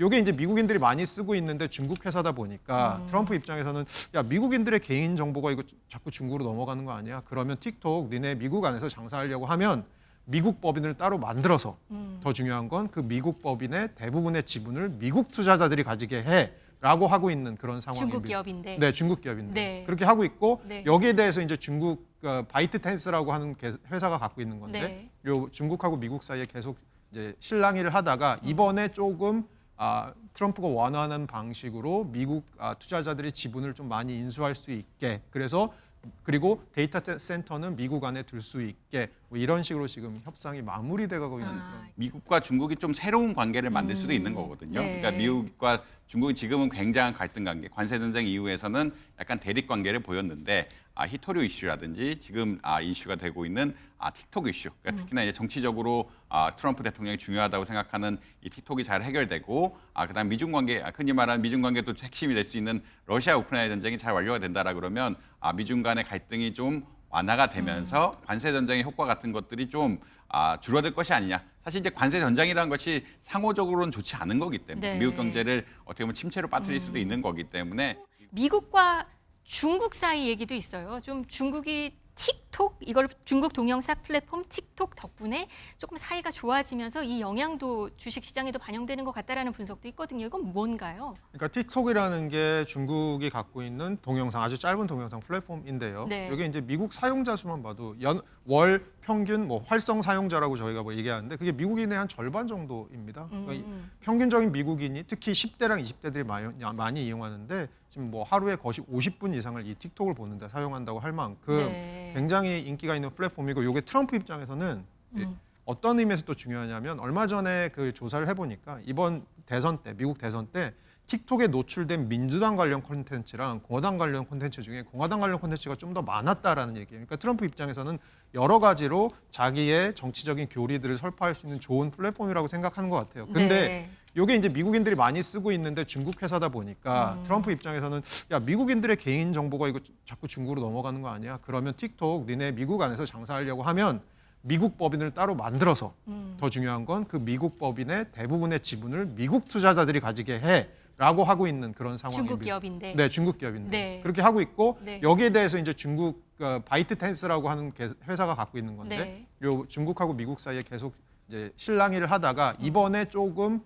요게 이제 미국인들이 많이 쓰고 있는데 중국 회사다 보니까 트럼프 입장에서는 야, 미국인들의 개인 정보가 이거 자꾸 중국으로 넘어가는 거 아니야? 그러면 틱톡 니네 미국 안에서 장사하려고 하면 미국 법인을 따로 만들어서 더 중요한 건 그 미국 법인의 대부분의 지분을 미국 투자자들이 가지게 해라고 하고 있는 그런 상황입니다. 중국 기업인데. 네, 중국 기업인데 네. 그렇게 하고 있고 네. 여기에 대해서 이제 중국 바이트텐스라고 하는 회사가 갖고 있는 건데 네. 요 중국하고 미국 사이에 계속 이제 실랑이를 하다가 이번에 조금 트럼프가 원하는 방식으로 미국 투자자들이 지분을 좀 많이 인수할 수 있게 그래서 그리고 데이터 센터는 미국 안에 둘 수 있게 뭐 이런 식으로 지금 협상이 마무리돼가고 있는 그런. 미국과 중국이 좀 새로운 관계를 만들 수도 있는 거거든요. 네. 그러니까 미국과 중국이 지금은 굉장한 갈등 관계, 관세 전쟁 이후에서는 약간 대립 관계를 보였는데 히토류 이슈라든지 지금 이슈가 되고 있는 틱톡 이슈, 그러니까 특히나 이제 정치적으로 트럼프 대통령이 중요하다고 생각하는 이 틱톡이 잘 해결되고 그다음 미중 관계, 흔히 말하는 미중 관계도 핵심이 될 수 있는 러시아 우크라이나 전쟁이 잘 완료가 된다라 그러면 미중 간의 갈등이 좀 완화가 되면서 관세 전쟁의 효과 같은 것들이 좀 줄어들 것이 아니냐. 사실 이제 관세 전쟁이라는 것이 상호적으로는 좋지 않은 거기 때문에 네. 미국 경제를 어떻게 보면 침체로 빠뜨릴 수도 있는 거기 때문에 미국과 중국 사이 얘기도 있어요. 좀 중국이 틱톡 이걸 중국 동영상 플랫폼 틱톡 덕분에 조금 사이가 좋아지면서 이 영향도 주식 시장에도 반영되는 것 같다라는 분석도 있거든요. 이건 뭔가요? 그러니까 틱톡이라는 게 중국이 갖고 있는 동영상 아주 짧은 동영상 플랫폼인데요. 네. 이게 이제 미국 사용자 수만 봐도 월 평균 뭐 활성 사용자라고 저희가 뭐 얘기하는데 그게 미국인의 한 절반 정도입니다. 그러니까 평균적인 미국인이 특히 10대랑 20대들이 많이 이용하는데 지금 뭐 하루에 거의 50분 이상을 이 틱톡을 보는데 사용한다고 할 만큼 네. 굉장히 인기가 있는 플랫폼이고 이게 트럼프 입장에서는 어떤 의미에서 또 중요하냐면 얼마 전에 그 조사를 해보니까 이번 대선 때 미국 대선 때 틱톡에 노출된 민주당 관련 콘텐츠랑 공화당 관련 콘텐츠 중에 공화당 관련 콘텐츠가 좀 더 많았다라는 얘기예요. 그러니까 트럼프 입장에서는 여러 가지로 자기의 정치적인 교리들을 설파할 수 있는 좋은 플랫폼이라고 생각하는 것 같아요. 근데 네. 이게 이제 미국인들이 많이 쓰고 있는데 중국 회사다 보니까 트럼프 입장에서는 야, 미국인들의 개인 정보가 이거 자꾸 중국으로 넘어가는 거 아니야? 그러면 틱톡 니네 미국 안에서 장사하려고 하면 미국 법인을 따로 만들어서 더 중요한 건 그 미국 법인의 대부분의 지분을 미국 투자자들이 가지게 해라고 하고 있는 그런 상황입니다. 중국 기업인데. 네, 중국 기업인데 네. 그렇게 하고 있고 네. 여기에 대해서 이제 중국 바이트텐스라고 하는 회사가 갖고 있는 건데 네. 요 중국하고 미국 사이에 계속 이제 실랑이를 하다가 이번에 조금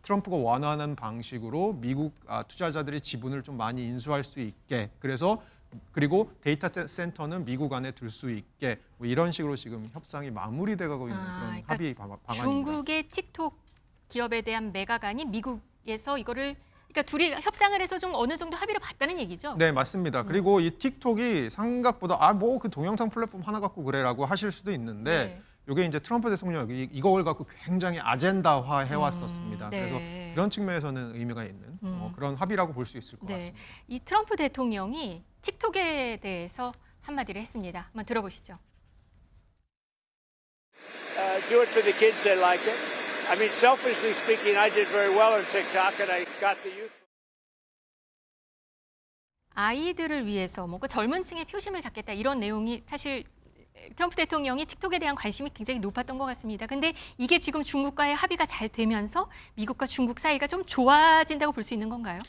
트럼프가 원하는 방식으로 미국 투자자들이 지분을 좀 많이 인수할 수 있게 그래서 그리고 데이터 센터는 미국 안에 둘 수 있게 뭐 이런 식으로 지금 협상이 마무리돼가고 있는 그런 그러니까 합의 방안입니다. 중국의 틱톡 기업에 대한 매각안이 미국에서 이거를 그러니까 둘이 협상을 해서 좀 어느 정도 합의를 봤다는 얘기죠. 네, 맞습니다. 그리고 이 틱톡이 생각보다 뭐 그 동영상 플랫폼 하나 갖고 그래라고 하실 수도 있는데 네. 이게 이제 트럼프 대통령이 이걸 갖고 굉장히 아젠다화 해왔었습니다. 네. 그래서 그런 측면에서는 의미가 있는 그런 합의라고 볼 수 있을 것 네. 같습니다. 이 트럼프 대통령이 틱톡에 대해서 한마디를 했습니다. 한번 들어보시죠. Do it for the kids, they like it. I mean, selfishly speaking, I did very well on TikTok and I got the youth. 아이들을 위해서 뭔가 젊은 층의 표심을 잡겠다 이런 내용이 사실 트럼프 대통령이 틱톡에 대한 관심이 굉장히 높았던 것 같습니다. 근데 이게 지금 중국과의 합의가 잘 되면서 미국과 중국 사이가 좀 좋아진다고 볼 수 있는 건가요?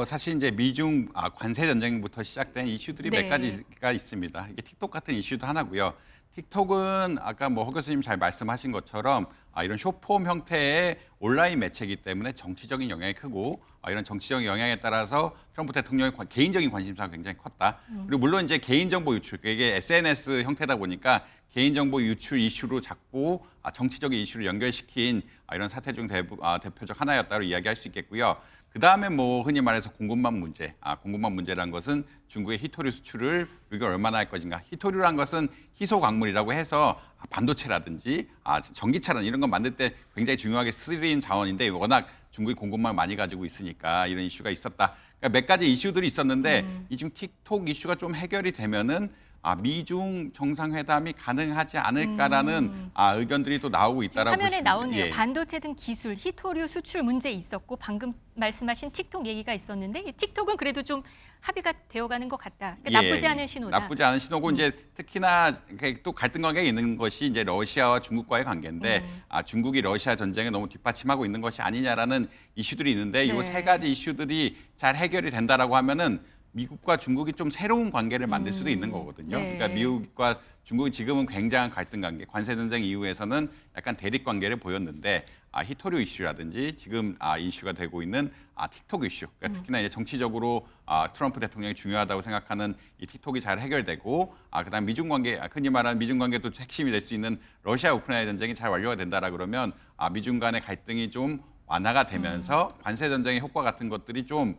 사실 이제 미중 관세 전쟁부터 시작된 이슈들이 네. 몇 가지가 있습니다. 이게 틱톡 같은 이슈도 하나고요. 틱톡은 아까 뭐 허 교수님 잘 말씀하신 것처럼 이런 숏폼 형태의 온라인 매체이기 때문에 정치적인 영향이 크고 이런 정치적인 영향에 따라서 트럼프 대통령의 개인적인 관심사가 굉장히 컸다. 그리고 물론 이제 개인정보 유출, 이게 SNS 형태다 보니까 개인정보 유출 이슈로 자꾸 정치적인 이슈를 연결시킨 이런 사태 중 대표적 하나였다고 이야기할 수 있겠고요. 그 다음에 뭐 흔히 말해서 공급망 문제, 공급망 문제란 것은 중국의 히토류 수출을 미국이 얼마나 할 것인가. 히토류란 것은 희소 광물이라고 해서 반도체라든지 전기차라든지 이런 거 만들 때 굉장히 중요하게 쓰이는 자원인데 워낙 중국이 공급망을 많이 가지고 있으니까 이런 이슈가 있었다. 그러니까 몇 가지 이슈들이 있었는데 이 중 틱톡 이슈가 좀 해결이 되면은 미중 정상회담이 가능하지 않을까라는 의견들이 또 나오고 지금 있다라고 화면에 보시면 나오네요. 예. 반도체 등 기술, 히토류 수출 문제 있었고 방금 말씀하신 틱톡 얘기가 있었는데 이 틱톡은 그래도 좀 합의가 되어가는 것 같다. 그러니까 예, 나쁘지 않은 신호다. 나쁘지 않은 신호고 이제 특히나 또 갈등 관계가 있는 것이 이제 러시아와 중국과의 관계인데 중국이 러시아 전쟁에 너무 뒷받침하고 있는 것이 아니냐라는 이슈들이 있는데 이 네. 세 가지 이슈들이 잘 해결이 된다라고 하면은 미국과 중국이 좀 새로운 관계를 만들 수도 있는 거거든요. 네. 그러니까 미국과 중국이 지금은 굉장한 갈등 관계, 관세 전쟁 이후에서는 약간 대립 관계를 보였는데 히토류 이슈라든지 지금 이슈가 되고 있는 틱톡 이슈, 그러니까 특히나 이제 정치적으로 트럼프 대통령이 중요하다고 생각하는 이 틱톡이 잘 해결되고 그다음 미중 관계, 흔히 말하는 미중 관계도 핵심이 될 수 있는 러시아 우크라이나 전쟁이 잘 완료가 된다라 그러면 미중 간의 갈등이 좀 완화가 되면서 관세 전쟁의 효과 같은 것들이 좀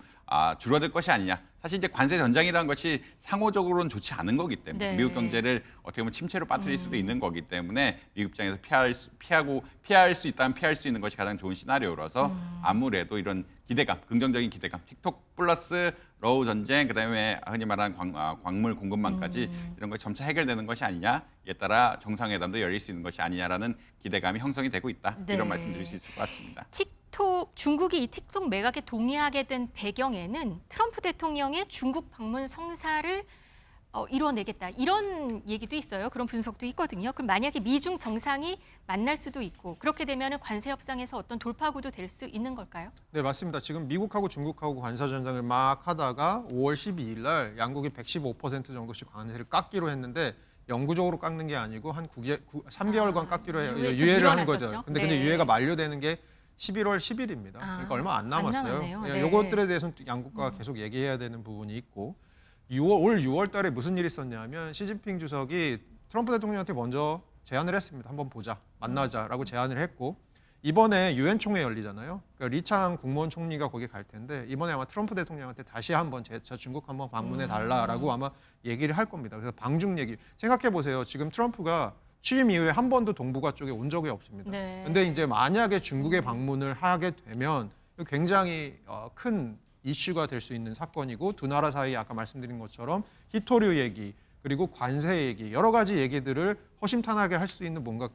줄어들 것이 아니냐. 사실 이제 관세 전쟁이라는 것이 상호적으로는 좋지 않은 거기 때문에 네. 미국 경제를 어떻게 보면 침체로 빠뜨릴 수도 있는 거기 때문에 미국 입장에서 피할 수 있다면 피할 수 있는 것이 가장 좋은 시나리오라서 아무래도 이런 기대감, 긍정적인 기대감, 틱톡 플러스 러우 전쟁, 그다음에 흔히 말하는 광물 공급망까지 이런 것이 점차 해결되는 것이 아니냐. 이에 따라 정상회담도 열릴 수 있는 것이 아니냐라는 기대감이 형성이 되고 있다. 네. 이런 말씀드릴 수 있을 것 같습니다. 중국이 이 틱톡 매각에 동의하게 된 배경에는 트럼프 대통령의 중국 방문 성사를 이뤄내겠다 이런 얘기도 있어요. 그런 분석도 있거든요. 그럼 만약에 미중 정상이 만날 수도 있고 그렇게 되면 관세 협상에서 어떤 돌파구도 될 수 있는 걸까요? 네, 맞습니다. 지금 미국하고 중국하고 관세 전쟁을 막 하다가 5월 12일 날 양국이 115% 정도씩 관세를 깎기로 했는데 영구적으로 깎는 게 아니고 한 3개월간 깎기로 유예 좀 유예를 하는 일어났었죠. 거죠. 근데 네. 유예가 만료되는 게 11월 10일입니다. 그러니까 얼마 안 남았어요. 남았네요. 네. 이것들에 대해서는 양국과 계속 얘기해야 되는 부분이 있고 올 6월 달에 무슨 일이 있었냐면 시진핑 주석이 트럼프 대통령한테 먼저 제안을 했습니다. 한번 보자, 만나자라고 제안을 했고 이번에 유엔 총회 열리잖아요. 그러니까 리창 국무원 총리가 거기 갈 텐데 이번에 아마 트럼프 대통령한테 다시 한번 저 중국 한번 방문해 달라라고 아마 얘기를 할 겁니다. 그래서 방중 얘기 생각해 보세요. 지금 트럼프가 취임 이후에 한 번도 동북아 쪽에 온 적이 없습니다. 네. 근데 이제 만약에 중국에 방문을 하게 되면 굉장히 큰 이슈가 될 수 있는 사건이고 두 나라 사이에 아까 말씀드린 것처럼 히토류 얘기 그리고 관세 얘기 여러 가지 얘기들을 허심탄회하게 할 수 있는 뭔가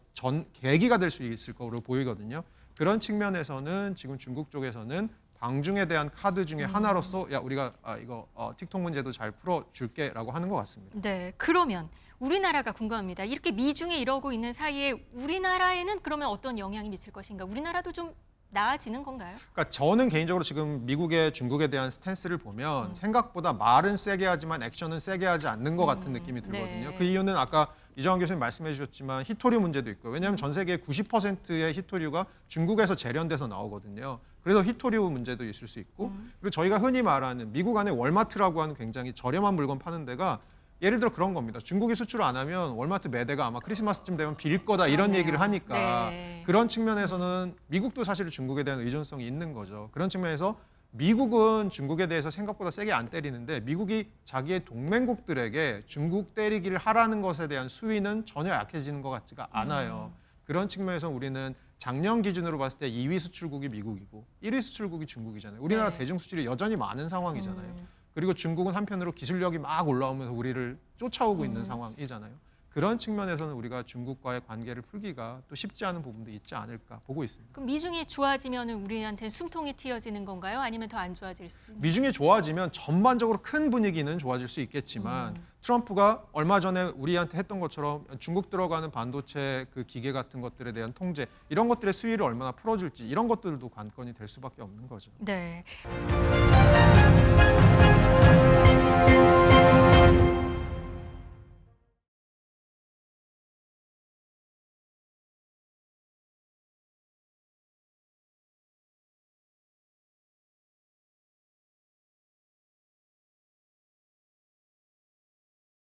계기가 될 수 있을 거로 보이거든요. 그런 측면에서는 지금 중국 쪽에서는 방중에 대한 카드 중에 하나로서 야 우리가 이거 틱톡 문제도 잘 풀어줄게라고 하는 것 같습니다. 네, 그러면 우리나라가 궁금합니다. 이렇게 미중에 이러고 있는 사이에 우리나라에는 그러면 어떤 영향이 미칠 것인가? 우리나라도 좀 나아지는 건가요? 그러니까 저는 개인적으로 지금 미국의 중국에 대한 스탠스를 보면 생각보다 말은 세게 하지만 액션은 세게 하지 않는 것 같은 느낌이 들거든요. 네. 그 이유는 아까 이정환 교수님 말씀해 주셨지만 히토류 문제도 있고요. 왜냐하면 전 세계 90%의 히토류가 중국에서 재련돼서 나오거든요. 그래서 히토류 문제도 있을 수 있고 그리고 저희가 흔히 말하는 미국 안에 월마트라고 하는 굉장히 저렴한 물건 파는 데가 예를 들어 그런 겁니다. 중국이 수출 안 하면 월마트 매대가 아마 크리스마스쯤 되면 빌 거다 이런 그러네요. 얘기를 하니까 네. 그런 측면에서는 미국도 사실 중국에 대한 의존성이 있는 거죠. 그런 측면에서 미국은 중국에 대해서 생각보다 세게 안 때리는데 미국이 자기의 동맹국들에게 중국 때리기를 하라는 것에 대한 수위는 전혀 약해지는 것 같지가 않아요. 그런 측면에서 우리는 작년 기준으로 봤을 때 2위 수출국이 미국이고 1위 수출국이 중국이잖아요. 우리나라 네. 대중 수출이 여전히 많은 상황이잖아요. 그리고 중국은 한편으로 기술력이 막 올라오면서 우리를 쫓아오고 있는 상황이잖아요. 그런 측면에서는 우리가 중국과의 관계를 풀기가 또 쉽지 않은 부분도 있지 않을까 보고 있습니다. 그럼 미중이 좋아지면 우리한테 숨통이 트여지는 건가요? 아니면 더 안 좋아질 수 있는? 미중이 좋아지면 전반적으로 큰 분위기는 좋아질 수 있겠지만 트럼프가 얼마 전에 우리한테 했던 것처럼 중국 들어가는 반도체 그 기계 같은 것들에 대한 통제 이런 것들의 수위를 얼마나 풀어줄지 이런 것들도 관건이 될 수밖에 없는 거죠. 네.